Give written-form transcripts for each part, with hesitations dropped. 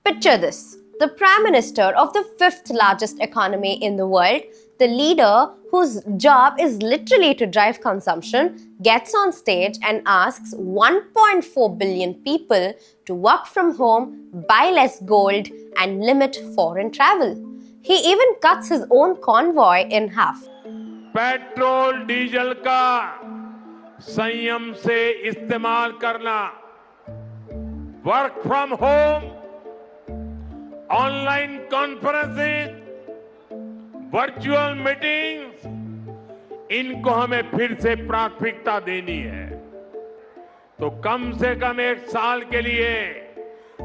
Picture this. The Prime Minister of the fifth largest economy in the world, the leader whose job is literally to drive consumption, gets on stage and asks 1.4 billion people to work from home, buy less gold, and limit foreign travel. He even cuts his own convoy in half. Petrol diesel का संयम से इस्तेमाल करना, work from home, online conferences, virtual meetings, इनको हमें फिर से प्राथमिकता देनी है। तो कम से कम एक साल के लिए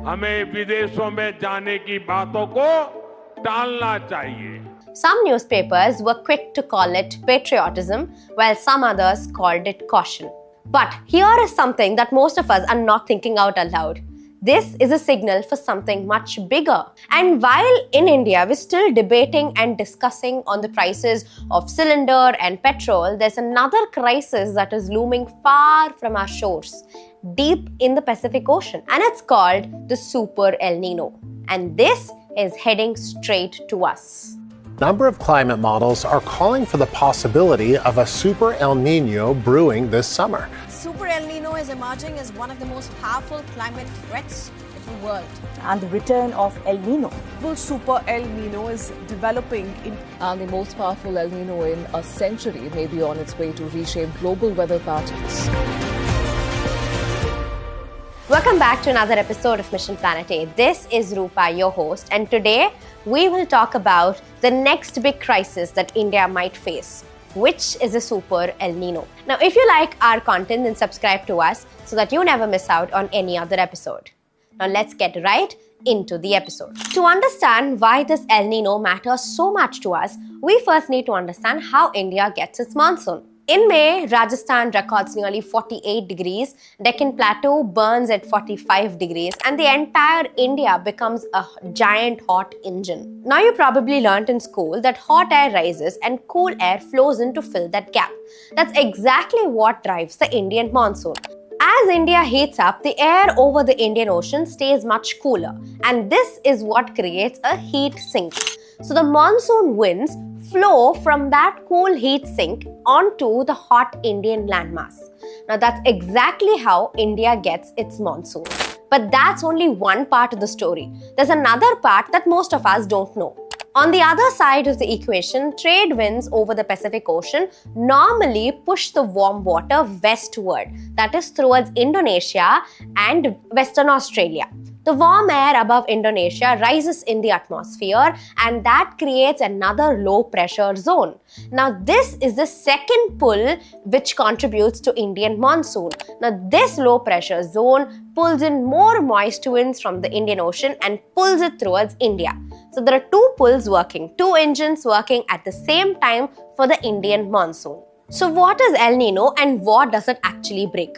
हमें विदेशों में जाने की बातों को टालना चाहिए। Some newspapers were quick to call it patriotism, while some others called it caution. But here is something that most of us are not thinking out aloud. This is a signal for something much bigger. And while in India we're still debating and discussing on the prices of cylinder and petrol, there's another crisis that is looming far from our shores, deep in the Pacific Ocean. And it's called the Super El Niño. And this is heading straight to us. A number of climate models are calling for the possibility of a Super El Niño brewing this summer. Super El Nino is emerging as one of the most powerful climate threats in the world. And the return of El Nino. Super El Nino is developing And the most powerful El Nino in a century may be on its way to reshape global weather patterns. Welcome back to another episode of Mission Planet A. This is Rupa, your host, and today we will talk about the next big crisis that India might face, which is a Super El Nino. Now, if you like our content, then subscribe to us so that you never miss out on any other episode. Now, let's get right into the episode. To understand why this El Nino matters so much to us, we first need to understand how India gets its monsoon. In May, Rajasthan records nearly 48 degrees, Deccan Plateau burns at 45 degrees, and the entire India becomes a giant hot engine. Now, you probably learnt in school that hot air rises and cool air flows in to fill that gap. That's exactly what drives the Indian monsoon. As India heats up, the air over the Indian Ocean stays much cooler, and this is what creates a heat sink. So the monsoon winds flow from that cool heat sink onto the hot Indian landmass. Now that's exactly how India gets its monsoon. But that's only one part of the story. There's another part that most of us don't know. On the other side of the equation, trade winds over the Pacific Ocean normally push the warm water westward, that is towards Indonesia and Western Australia. The warm air above Indonesia rises in the atmosphere, and that creates another low pressure zone. Now this is the second pull which contributes to Indian monsoon. Now this low pressure zone pulls in more moist winds from the Indian Ocean and pulls it towards India. So there are two pulls working, two engines working at the same time for the Indian monsoon. So what is El Nino and what does it actually break?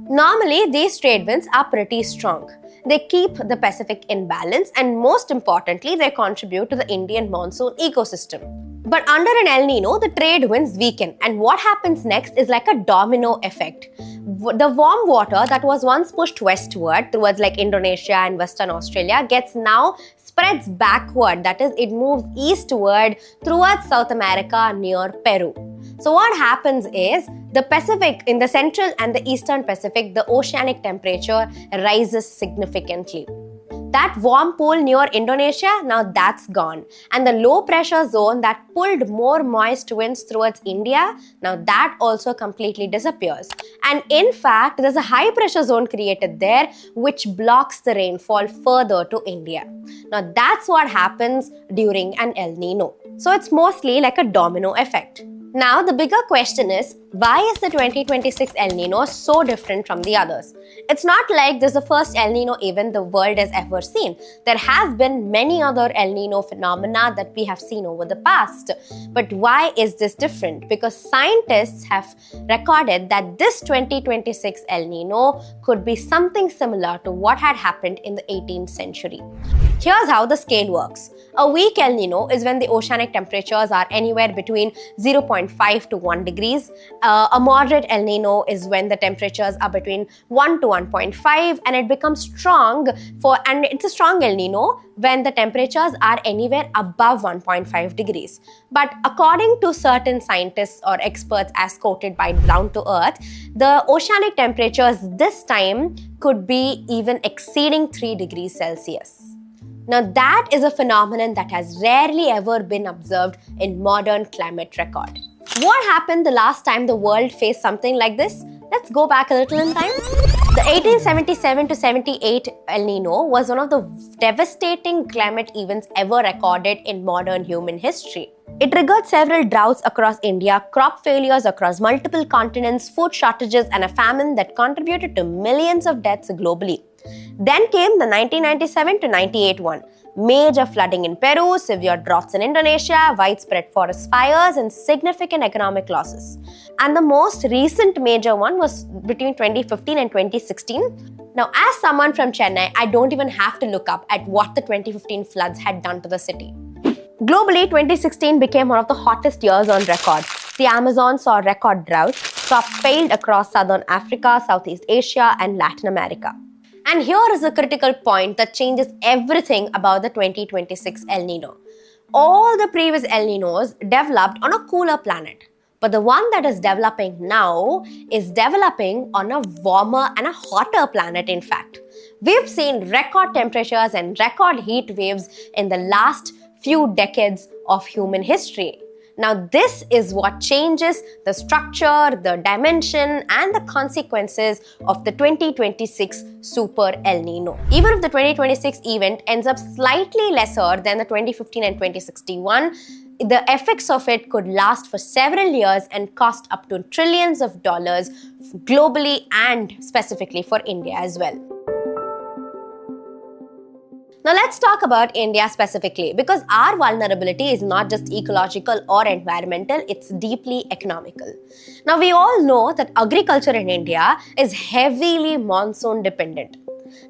Normally, these trade winds are pretty strong. They keep the Pacific in balance, and most importantly, they contribute to the Indian monsoon ecosystem. But under an El Nino, the trade winds weaken, and what happens next is like a domino effect. The warm water that was once pushed westward towards like Indonesia and Western Australia now spreads backward, that is, it moves eastward towards South America near Peru. So what happens is, the Pacific, in the central and the eastern Pacific, the oceanic temperature rises significantly. That warm pool near Indonesia, now that's gone. And the low pressure zone that pulled more moist winds towards India, now that also completely disappears. And in fact, there's a high pressure zone created there which blocks the rainfall further to India. Now that's what happens during an El Nino. So it's mostly like a domino effect. Now, the bigger question is, why is the 2026 El Nino so different from the others? It's not like this is the first El Nino event the world has ever seen. There has been many other El Nino phenomena that we have seen over the past. But why is this different? Because scientists have recorded that this 2026 El Nino could be something similar to what had happened in the 18th century. Here's how the scale works. A weak El Nino is when the oceanic temperatures are anywhere between 0.5 to 1 degrees. A moderate El Nino is when the temperatures are between 1 to 1.5, and it becomes strong and it's a strong El Nino when the temperatures are anywhere above 1.5 degrees. But according to certain scientists or experts as quoted by Down to Earth, the oceanic temperatures this time could be even exceeding 3 degrees Celsius. Now that is a phenomenon that has rarely ever been observed in modern climate record. What happened the last time the world faced something like this? Let's go back a little in time. The 1877 to 78 El Nino was one of the devastating climate events ever recorded in modern human history. It triggered several droughts across India, crop failures across multiple continents, food shortages, and a famine that contributed to millions of deaths globally. Then came the 1997 to 98 one. Major flooding in Peru, severe droughts in Indonesia, widespread forest fires, and significant economic losses. And the most recent major one was between 2015 and 2016. Now, as someone from Chennai, I don't even have to look up at what the 2015 floods had done to the city. Globally, 2016 became one of the hottest years on record. The Amazon saw record droughts, crops failed across southern Africa, Southeast Asia, and Latin America. And here is a critical point that changes everything about the 2026 El Nino. All the previous El Ninos developed on a cooler planet. But the one that is developing now is developing on a warmer and a hotter planet, in fact. We've seen record temperatures and record heat waves in the last few decades of human history. Now, this is what changes the structure, the dimension, and the consequences of the 2026 Super El Nino. Even if the 2026 event ends up slightly lesser than the 2015 and 2061, the effects of it could last for several years and cost up to trillions of dollars globally and specifically for India as well. Now let's talk about India specifically, because our vulnerability is not just ecological or environmental, it's deeply economical. Now we all know that agriculture in India is heavily monsoon dependent.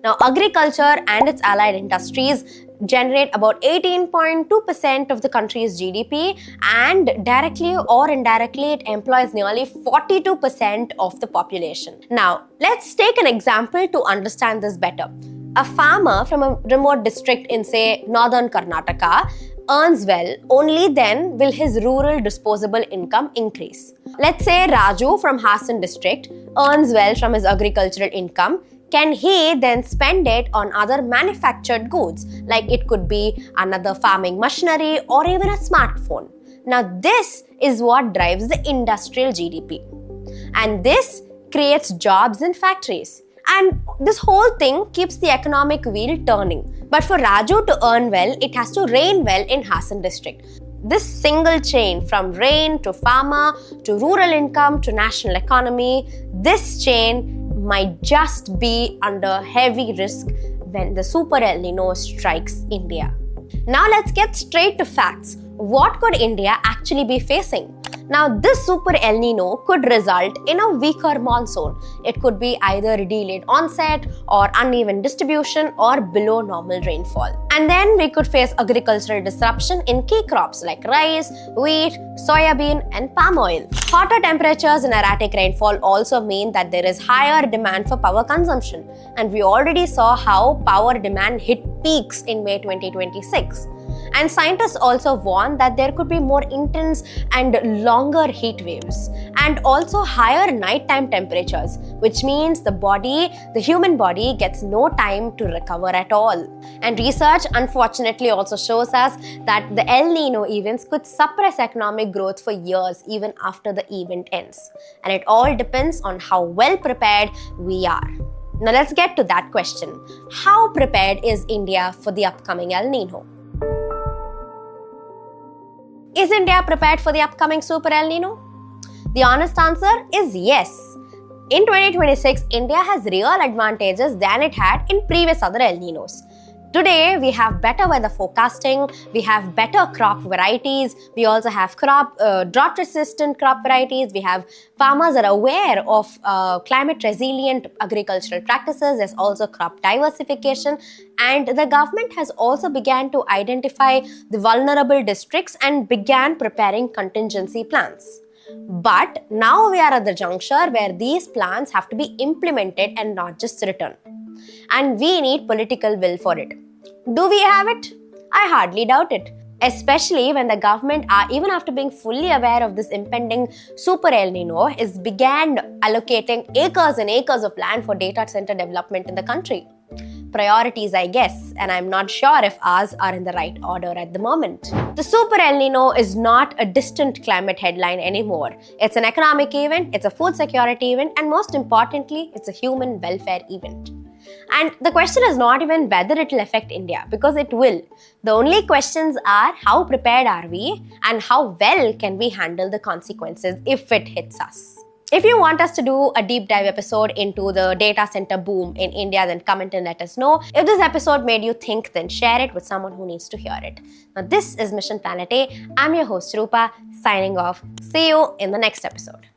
Now agriculture and its allied industries generate about 18.2% of the country's GDP, and directly or indirectly it employs nearly 42% of the population. Now let's take an example to understand this better. A farmer from a remote district in, say, northern Karnataka earns well, only then will his rural disposable income increase. Let's say Raju from Hassan district earns well from his agricultural income. Can he then spend it on other manufactured goods? Like it could be another farming machinery or even a smartphone. Now this is what drives the industrial GDP. And this creates jobs in factories. And this whole thing keeps the economic wheel turning. But for Raju to earn well, it has to rain well in Hassan district. This single chain from rain to farmer to rural income to national economy, this chain might just be under heavy risk when the Super El Nino strikes India. Now let's get straight to facts. What could India actually be facing? Now, this Super El Nino could result in a weaker monsoon. It could be either delayed onset or uneven distribution or below normal rainfall. And then we could face agricultural disruption in key crops like rice, wheat, soybean, and palm oil. Hotter temperatures and erratic rainfall also mean that there is higher demand for power consumption. And we already saw how power demand hit peaks in May 2026. And scientists also warn that there could be more intense and longer heat waves and also higher nighttime temperatures, which means the human body gets no time to recover at all. And research unfortunately also shows us that the El Nino events could suppress economic growth for years even after the event ends. And it all depends on how well prepared we are. Now let's get to that question. How prepared is India for the upcoming El Nino? Is India prepared for the upcoming Super El Nino? The honest answer is yes. In 2026, India has real advantages than it had in previous other El Ninos. Today, we have better weather forecasting, we have better crop varieties, we also have drought-resistant crop varieties, we have farmers that are aware of climate-resilient agricultural practices, there's also crop diversification, and the government has also begun to identify the vulnerable districts and began preparing contingency plans. But now we are at the juncture where these plans have to be implemented and not just written. And we need political will for it. Do we have it? I hardly doubt it. Especially when the government, even after being fully aware of this impending Super El Niño, began allocating acres and acres of land for data center development in the country. Priorities, I guess, and I'm not sure if ours are in the right order at the moment. The Super El Niño is not a distant climate headline anymore. It's an economic event, it's a food security event, and most importantly, it's a human welfare event. And the question is not even whether it will affect India, because it will. The only questions are how prepared are we and how well can we handle the consequences if it hits us. If you want us to do a deep dive episode into the data center boom in India, then comment and let us know. If this episode made you think, then share it with someone who needs to hear it. Now, this is Mission Planet A. I'm your host, Rupa, signing off. See you in the next episode.